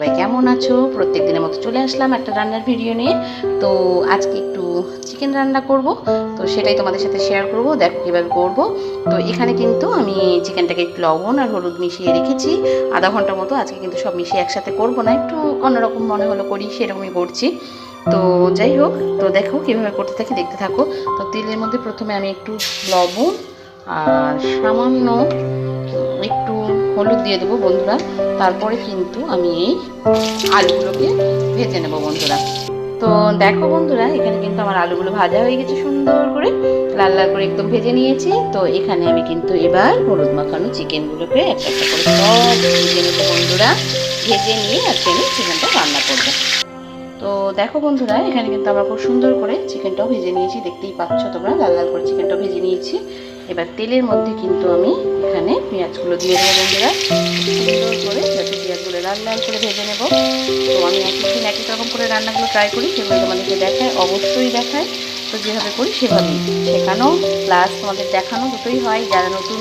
সবাই কেমন আছো? প্রত্যেক দিনের মতো চলে আসলাম একটা রান্নার ভিডিও নিয়ে। তো আজকে একটু চিকেন রান্না করব, তো সেটাই তোমাদের সাথে শেয়ার করব। দেখো কীভাবে করব। তো এখানে কিন্তু আমি চিকেনটাকে একটু লবণ আর হলুদ মিশিয়ে রেখেছি আধা ঘন্টার মতো। আজকে কিন্তু সব মিশিয়ে একসাথে করব না, একটু অন্যরকম মনে হলো করি, সেরকমই করছি। তো যাই হোক, তো দেখো কীভাবে করতে থাকি, দেখতে থাকো। তো তেলের মধ্যে প্রথমে আমি একটু লবণ আর সামান্য একটু হলুদ দিয়ে দেবো বন্ধুরা। তারপরে কিন্তু আমি এই আলুগুলোকে ভেজে নেবো বন্ধুরা। তো দেখো বন্ধুরা, এখানে কিন্তু আমার আলুগুলো ভাজা হয়ে গেছে, সুন্দর করে লাল লাল করে একদম ভেজে নিয়েছি। তো এখানে আমি কিন্তু এবার হলুদ মাখানো চিকেনগুলোকে একটা একটা করে সব ভেজে নেবো বন্ধুরা। ভেজে নিয়ে আজকে আমি চিকেনটা রান্না করবো। তো দেখো বন্ধুরা, এখানে কিন্তু আমরা খুব সুন্দর করে চিকেনটাও ভেজে নিয়েছি, দেখতেই পাচ্ছ তোমরা, লাল লাল করে চিকেনটাও ভেজে নিয়েছি। এবার তেলের মধ্যে কিন্তু আমি এখানে পেঁয়াজগুলো দিয়ে দেবো বন্ধুরা, সুন্দর করে যাতে পেঁয়াজগুলো লাল লাল করে ভেজে নেব। তো আমি একদিন এক এক রকম করে রান্নাগুলো ট্রাই করি, সেগুলো তোমাদেরকে দেখায়, অবশ্যই দেখায়। তো যেভাবে করি সেভাবেই শেখানো প্লাস তোমাদের দেখানো দুটোই হয়। যারা নতুন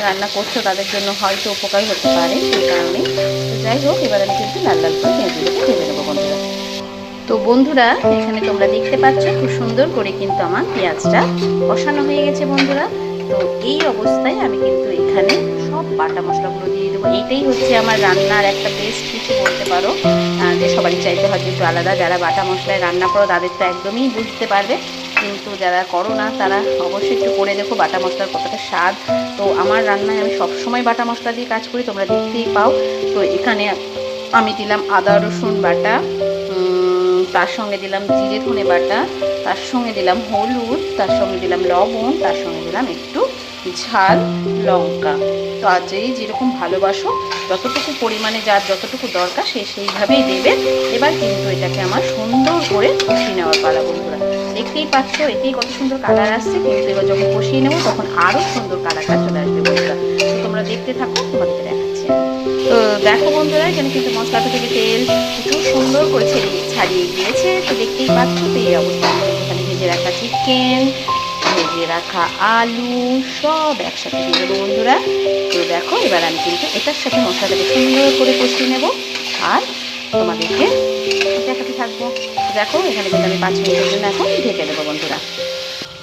রান্না করছো তাদের জন্য হয়তো উপকার হতে পারে, সেই কারণে। তো যাই হোক, এবার আমি কিন্তু লাল লাল করে পেঁয়াজগুলোকে ভেজে নেবো বন্ধুরা। তো বন্ধুরা, এখানে তোমরা দেখতে পাচ্ছ খুব সুন্দর করে কিন্তু আমার পেঁয়াজটা কষানো হয়ে গেছে বন্ধুরা। তো এই অবস্থায় আমি কিন্তু এখানে সব বাটা মশলাগুলো দিয়ে দেবো। এইটাই হচ্ছে আমার রান্নার একটা বেস্ট কিছু বলতে পারো, যে সবারই চাইতে হয়তো একটু আলাদা। যারা বাটা মশলায় রান্না করো তাদের তো একদমই বুঝতে পারবে, কিন্তু যারা করো না তারা অবশ্যই একটু করে দেখো বাটা মশলার কতটা স্বাদ। তো আমার রান্নায় আমি সবসময় বাটা মশলা দিয়ে কাজ করি, তোমরা দেখতেই পাও। তো এখানে আমি দিলাম আদা রসুন বাটা, তার সঙ্গে দিলাম জিরে ধনে বাটা, তার সঙ্গে দিলাম হলুদ, তার সঙ্গে দিলাম লবণ, তার সঙ্গে দিলাম একটু ঝাল লঙ্কা। তো আজ যেরকম ভালোবাসো, যতটুকু পরিমাণে যার যতটুকু দরকার সে সেইভাবেই দেবে। এবার কিন্তু এটাকে আমার সুন্দর করে কষিয়ে নেওয়ার পালা বন্ধুরা। দেখতেই পাচ্ছ এতেই কত সুন্দর কালার আসছে, কিন্তু এবার যখন কষিয়ে নেবো তখন আরও সুন্দর কালারটা চলে আসবে বন্ধুরা। তো তোমরা দেখতে থাকো, তোমাদেরকে দেখাচ্ছি। তো দেখো বন্ধুরা, এখানে কিন্তু মশলাটা থেকে তেল প্রচুর সুন্দর করে ছাড়িয়ে গিয়েছে। তো দেখতেই পাচ্ছ। তো এই অবস্থায় এখানে ভেজে রাখা চিকেন, ভেজে রাখা আলু সব একসাথে দিয়ে দেবো বন্ধুরা। তো দেখো, এবার আমি কিন্তু এটার সাথে মশলাটাকে সুন্দর করে কষিয়ে নেব আর তোমাদেরকে দেখাতে থাকবো। দেখো, এখানে কিন্তু আমি 5 মিনিটের জন্য এখন ঢেকে দেবো বন্ধুরা।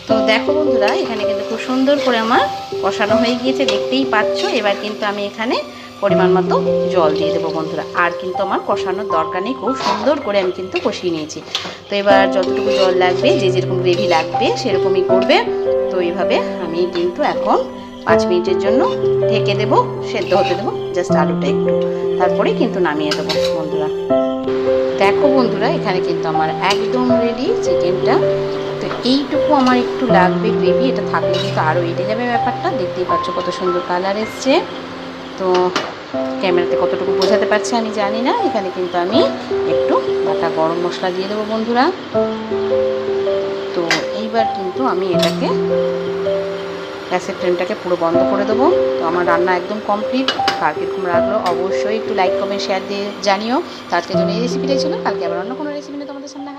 তো দেখো বন্ধুরা, এখানে কিন্তু খুব সুন্দর করে আমার কষানো হয়ে গিয়েছে, দেখতেই পাচ্ছ। এবার কিন্তু আমি এখানে পরিমাণ মতো জল দিয়ে দেবো বন্ধুরা। আর কিন্তু আমার কষানোর দরকার নেই, খুব সুন্দর করে আমি কিন্তু কষিয়ে নিয়েছি। তো এবার যতটুকু জল লাগবে, যে যেরকম গ্রেভি লাগবে সেরকমই করবে। তো এইভাবে আমি কিন্তু এখন 5 মিনিটের জন্য ঢেকে দেবো, সেদ্ধ হতে দেবো জাস্ট আলুটা একটু, তারপরে কিন্তু নামিয়ে দেবো বন্ধুরা। দেখো বন্ধুরা, এখানে কিন্তু আমার একদম রেডি চিকেনটা। তো এইটুকু আমার একটু লাগবে গ্রেভি, এটা থাকলে কিন্তু আরও এঁটে যাবে ব্যাপারটা। দেখতেই পাচ্ছ কত সুন্দর কালার এসছে। তো ক্যামেরাতে কতটুকু বোঝাতে পারছি আমি জানি না। এখানে কিন্তু আমি একটু বাটা গরম মশলা দিয়ে দেবো বন্ধুরা। তো এইবার কিন্তু আমি এটাকে গ্যাসের ফ্লেমটাকে পুরো বন্ধ করে দেবো। তো আমার রান্না একদম কমপ্লিট। কার কীরকম লাগলো অবশ্যই একটু লাইক কমেন্ট শেয়ার দিয়ে জানিও। তো আজকের জন্য এই রেসিপিটাই ছিল, কালকে আবার অন্য কোনো রেসিপি নিয়ে তোমাদের সামনে